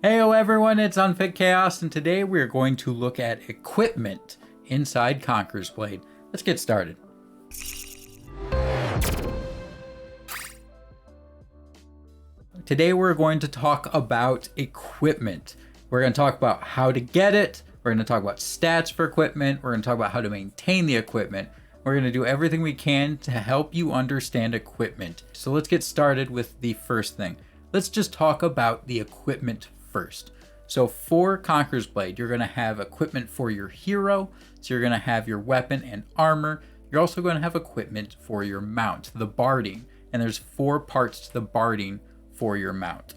Heyo everyone, it's Unfit Chaos, and today we're going to look at equipment inside Conqueror's Blade. Let's get started. Today we're going to talk about equipment. We're going to talk about how to get it, we're going to talk about stats for equipment, we're going to talk about how to maintain the equipment. We're going to do everything we can to help you understand equipment. So let's get started with the first thing. Let's just talk about the equipment first. So for Conqueror's Blade, you're going to have equipment for your hero. So you're going to have your weapon and armor. You're also going to have equipment for your mount, the barding. And there's 4 parts to the barding for your mount.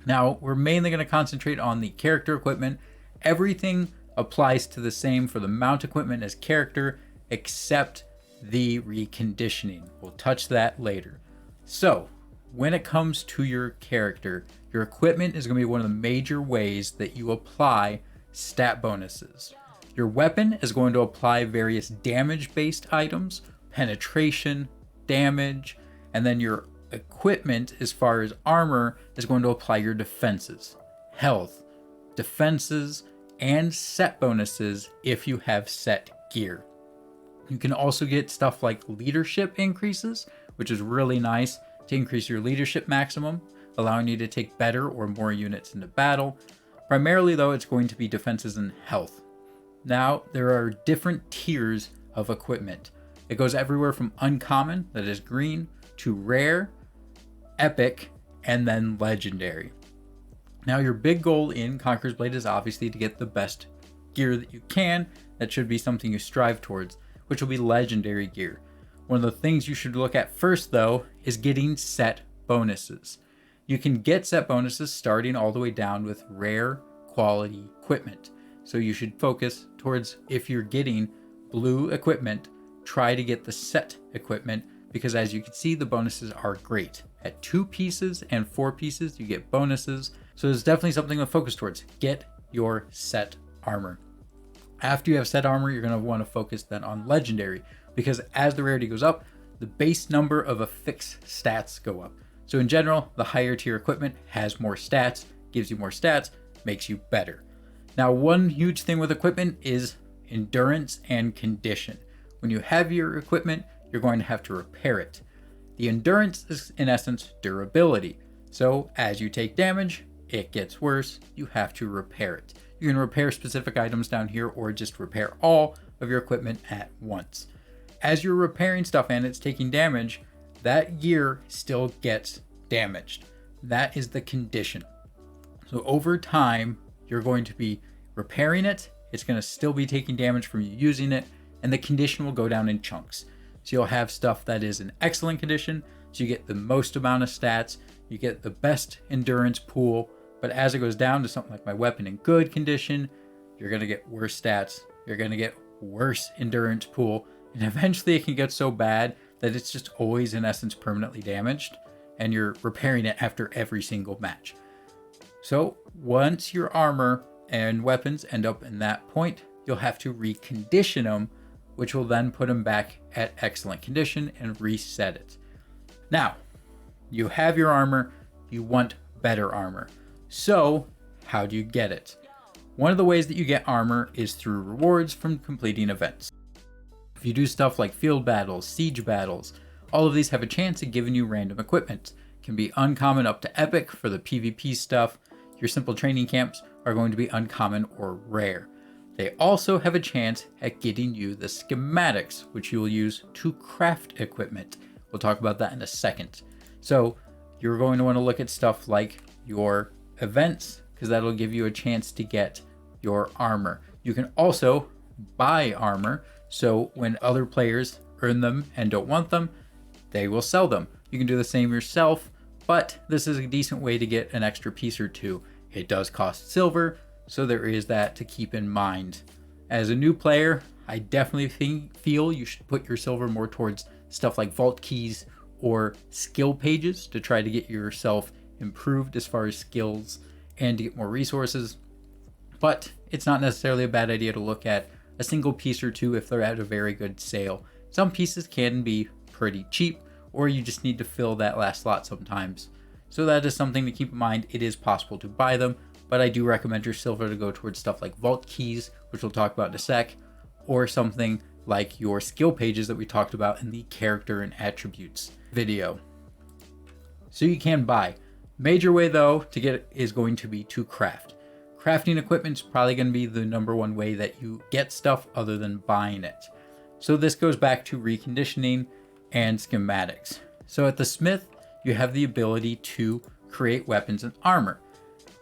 Now, we're mainly going to concentrate on the character equipment. Everything applies to the same for the mount equipment as character, except the reconditioning. We'll touch that later. So, when it comes to your character, your equipment is going to be one of the major ways that you apply stat bonuses. Your weapon is going to apply various damage-based items, penetration, damage, and then your equipment, as far as armor, is going to apply your defenses, health, defenses, and set bonuses if you have set gear. You can also get stuff like leadership increases, which is really nice to increase your leadership maximum, allowing you to take better or more units into battle. Primarily though, it's going to be defenses and health. Now, there are different tiers of equipment. It goes everywhere from uncommon, that is green, to rare, epic, and then legendary. Now, your big goal in Conqueror's Blade is obviously to get the best gear that you can. That should be something you strive towards, which will be legendary gear. One of the things you should look at first, though, is getting set bonuses. You can get set bonuses starting all the way down with rare quality equipment. So you should focus towards, if you're getting blue equipment, try to get the set equipment, because as you can see, the bonuses are great. At 2 pieces and 4 pieces, you get bonuses. So there's definitely something to focus towards. Get your set armor. After you have set armor, you're going to want to focus then on legendary, because as the rarity goes up, the base number of affixed stats go up. So in general, the higher tier equipment has more stats, gives you more stats, makes you better. Now, one huge thing with equipment is endurance and condition. When you have your equipment, you're going to have to repair it. The endurance is, in essence, durability. So as you take damage, it gets worse, you have to repair it. You can repair specific items down here or just repair all of your equipment at once. As you're repairing stuff and it's taking damage, that gear still gets damaged. That is the condition. So over time, you're going to be repairing it, it's going to still be taking damage from you using it, and the condition will go down in chunks. So you'll have stuff that is in excellent condition, so you get the most amount of stats, you get the best endurance pool, but as it goes down to something like my weapon in good condition, you're going to get worse stats, you're going to get worse endurance pool, and eventually it can get so bad that it's just always in essence permanently damaged, and you're repairing it after every single match. So once your armor and weapons end up in that point, you'll have to recondition them, which will then put them back at excellent condition and reset it. Now, you have your armor, you want better armor. So how do you get it? One of the ways that you get armor is through rewards from completing events. If you do stuff like field battles, siege battles, all of these have a chance of giving you random equipment. It can be uncommon up to epic for the PvP stuff. Your simple training camps are going to be uncommon or rare. They also have a chance at getting you the schematics, which you will use to craft equipment. We'll talk about that in a second. So you're going to want to look at stuff like your events, because that'll give you a chance to get your armor. You can also buy armor, so when other players earn them and don't want them, they will sell them. You can do the same yourself, but this is a decent way to get an extra piece or two. It does cost silver, so there is that to keep in mind. As a new player, I definitely feel you should put your silver more towards stuff like vault keys or skill pages to try to get yourself improved as far as skills and to get more resources. But it's not necessarily a bad idea to look at a single piece or two if they're at a very good sale. Some pieces can be pretty cheap, or you just need to fill that last slot sometimes. So that is something to keep in mind. It is possible to buy them, but I do recommend your silver to go towards stuff like vault keys, which we'll talk about in a sec, or something like your skill pages that we talked about in the character and attributes video. So you can buy. Major way though to get it is going to be to craft. Crafting equipment is probably going to be the number one way that you get stuff other than buying it. So this goes back to reconditioning and schematics. So at the smith, you have the ability to create weapons and armor.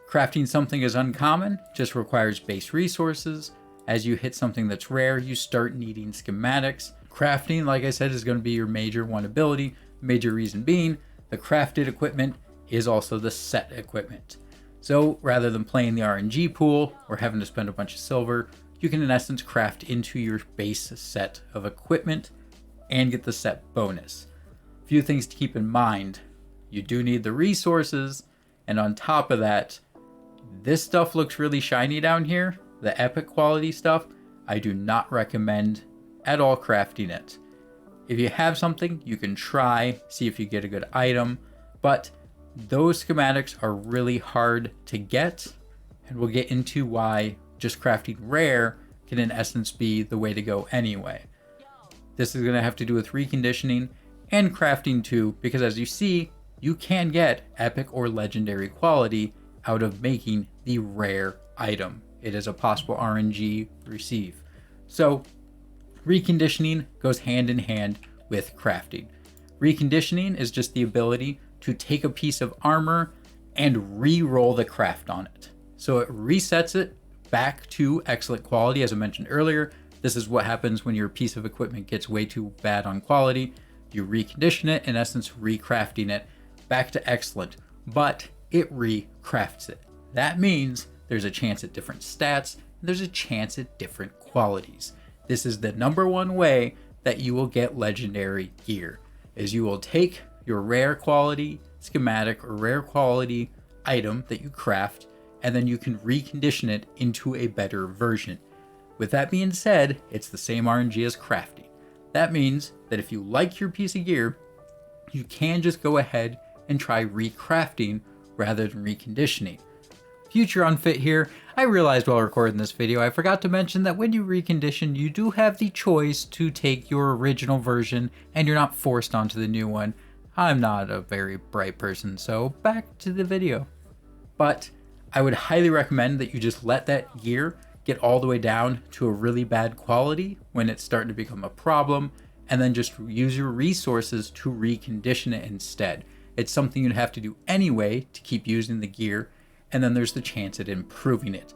Crafting something is uncommon, just requires base resources. As you hit something that's rare, you start needing schematics. Crafting, like I said, is going to be your major one ability. Major reason being, the crafted equipment is also the set equipment. So rather than playing the RNG pool or having to spend a bunch of silver, you can in essence craft into your base set of equipment and get the set bonus. A few things to keep in mind. You do need the resources, and on top of that, this stuff looks really shiny down here. The epic quality stuff, I do not recommend at all crafting it. If you have something, you can try, see if you get a good item, but those schematics are really hard to get, and we'll get into why just crafting rare can in essence be the way to go anyway. This is going to have to do with reconditioning and crafting too, because as you see, you can get epic or legendary quality out of making the rare item. It is a possible RNG receive. So reconditioning goes hand in hand with crafting. Reconditioning is just the ability to take a piece of armor and re-roll the craft on it. So it resets it back to excellent quality. As I mentioned earlier, this is what happens when your piece of equipment gets way too bad on quality. You recondition it, in essence recrafting it back to excellent, but it recrafts it. That means there's a chance at different stats, and there's a chance at different qualities. This is the number one way that you will get legendary gear, is you will take your rare quality schematic or rare quality item that you craft, and then you can recondition it into a better version. With that being said, it's the same RNG as crafting. That means that if you like your piece of gear, you can just go ahead and try recrafting rather than reconditioning. Future unfit here, I realized while recording this video, I forgot to mention that when you recondition, you do have the choice to take your original version and you're not forced onto the new one. I'm not a very bright person, so back to the video. But I would highly recommend that you just let that gear get all the way down to a really bad quality when it's starting to become a problem, and then just use your resources to recondition it instead. It's something you'd have to do anyway to keep using the gear, and then there's the chance at improving it.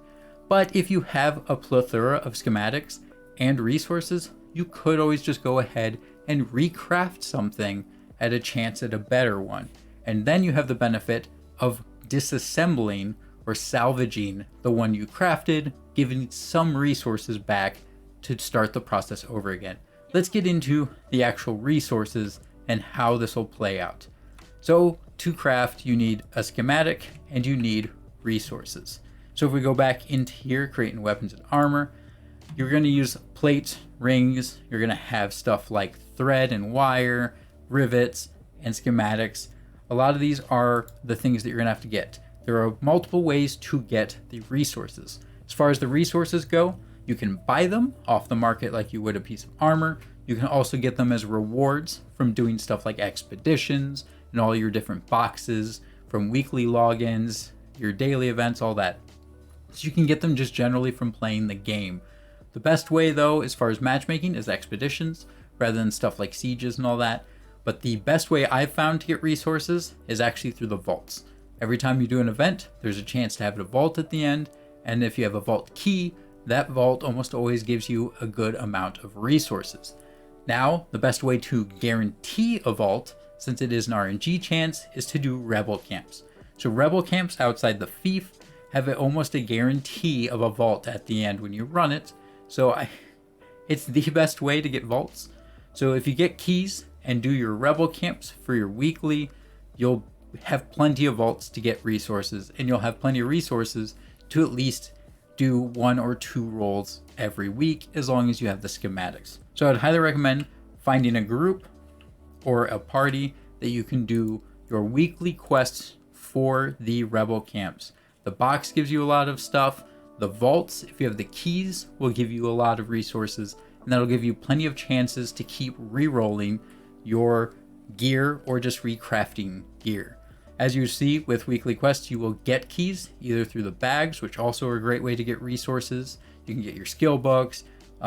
But if you have a plethora of schematics and resources, you could always just go ahead and recraft something at a chance at a better one. And then you have the benefit of disassembling or salvaging the one you crafted, giving some resources back to start the process over again. Let's get into the actual resources and how this will play out. So to craft, you need a schematic and you need resources. So if we go back into here, creating weapons and armor, you're going to use plates, rings, you're going to have stuff like thread and wire, rivets, and schematics. A lot of these are the things that you're going to have to get. There are multiple ways to get the resources. As far as the resources go, you can buy them off the market like you would a piece of armor. You can also get them as rewards from doing stuff like expeditions and all your different boxes, from weekly logins, your daily events, all that. So you can get them just generally from playing the game. The best way though, as far as matchmaking, is expeditions rather than stuff like sieges and all that. But the best way I've found to get resources is actually through the vaults. Every time you do an event, there's a chance to have a vault at the end, and if you have a vault key, that vault almost always gives you a good amount of resources. Now, the best way to guarantee a vault, since it is an RNG chance, is to do rebel camps. So rebel camps outside the fief have almost a guarantee of a vault at the end when you run it. So it's the best way to get vaults. So if you get keys and do your rebel camps for your weekly, you'll have plenty of vaults to get resources, and you'll have plenty of resources to at least do 1 or 2 rolls every week, as long as you have the schematics. So I'd highly recommend finding a group or a party that you can do your weekly quests for the rebel camps. The box gives you a lot of stuff. The vaults, if you have the keys, will give you a lot of resources, and that'll give you plenty of chances to keep re-rolling your gear or just recrafting gear. As you see with weekly quests, you will get keys either through the bags, which also are a great way to get resources. You can get your skill books,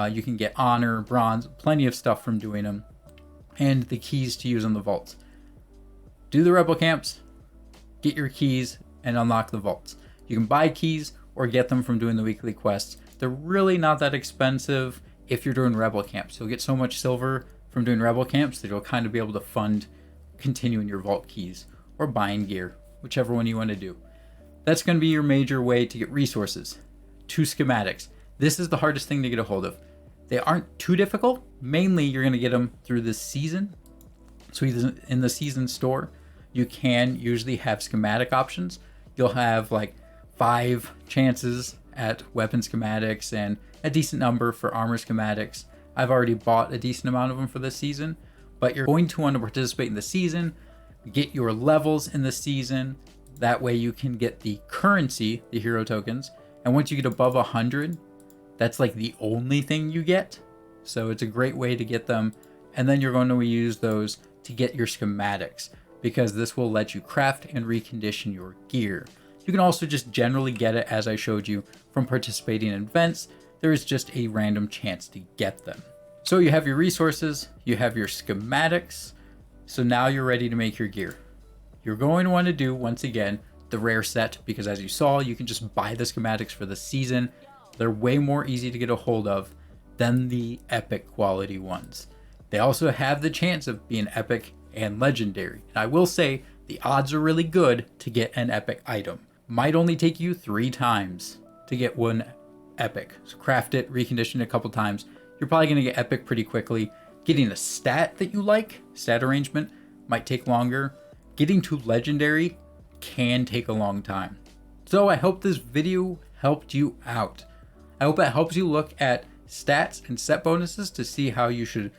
you can get honor, bronze, plenty of stuff from doing them, and the keys to use on the vaults. Do the rebel camps, get your keys, and unlock the vaults. You can buy keys or get them from doing the weekly quests. They're really not that expensive if you're doing rebel camps. You'll get so much silver from doing rebel camps that you'll kind of be able to fund continuing your vault keys or buying gear, whichever one you want to do. That's going to be your major way to get resources. 2 schematics. This is the hardest thing to get a hold of. They aren't too difficult. Mainly you're going to get them through this season. So in the season store, you can usually have schematic options. You'll have like 5 chances at weapon schematics and a decent number for armor schematics. I've already bought a decent amount of them for this season, but you're going to want to participate in the season, get your levels in the season. That way you can get the currency, the hero tokens. And once you get above 100, that's like the only thing you get. So it's a great way to get them. And then you're going to use those to get your schematics, because this will let you craft and recondition your gear. You can also just generally get it, as I showed you, from participating in events. There is just a random chance to get them. So you have your resources, you have your schematics. So now you're ready to make your gear. You're going to want to do, once again, the rare set, because as you saw, you can just buy the schematics for the season. They're way more easy to get a hold of than the epic quality ones. They also have the chance of being epic and legendary. And I will say the odds are really good to get an epic item. Might only take you 3 times to get one epic. So craft it, recondition it a couple times. You're probably going to get epic pretty quickly. Getting a stat that you like, stat arrangement, might take longer. Getting to legendary can take a long time. So I hope this video helped you out. I hope it helps you look at stats and set bonuses to see how you should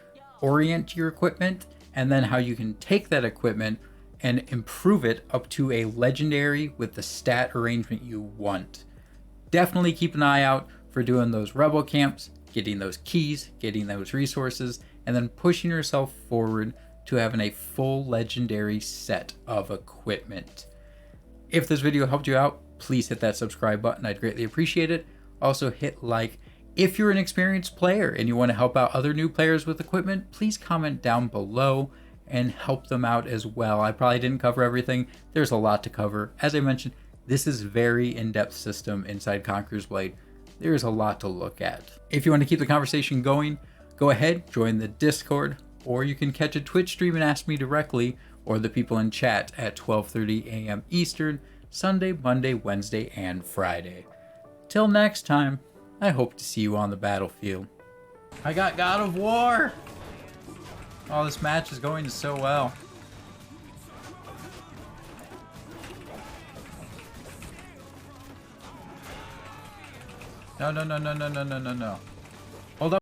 orient your equipment, and then how you can take that equipment and improve it up to a legendary with the stat arrangement you want. Definitely keep an eye out for doing those rebel camps, getting those keys, getting those resources, and then pushing yourself forward to having a full legendary set of equipment. If this video helped you out, please hit that subscribe button. I'd greatly appreciate it. Also hit like. If you're an experienced player and you want to help out other new players with equipment, please comment down below and help them out as well. I probably didn't cover everything. There's a lot to cover. As I mentioned, this is very in-depth system inside Conqueror's Blade. There's a lot to look at. If you want to keep the conversation going, go ahead, join the Discord, or you can catch a Twitch stream and ask me directly, or the people in chat at 12:30 a.m. Eastern, Sunday, Monday, Wednesday, and Friday. Till next time, I hope to see you on the battlefield. I got God of War! Oh, this match is going so well. No. Hold up.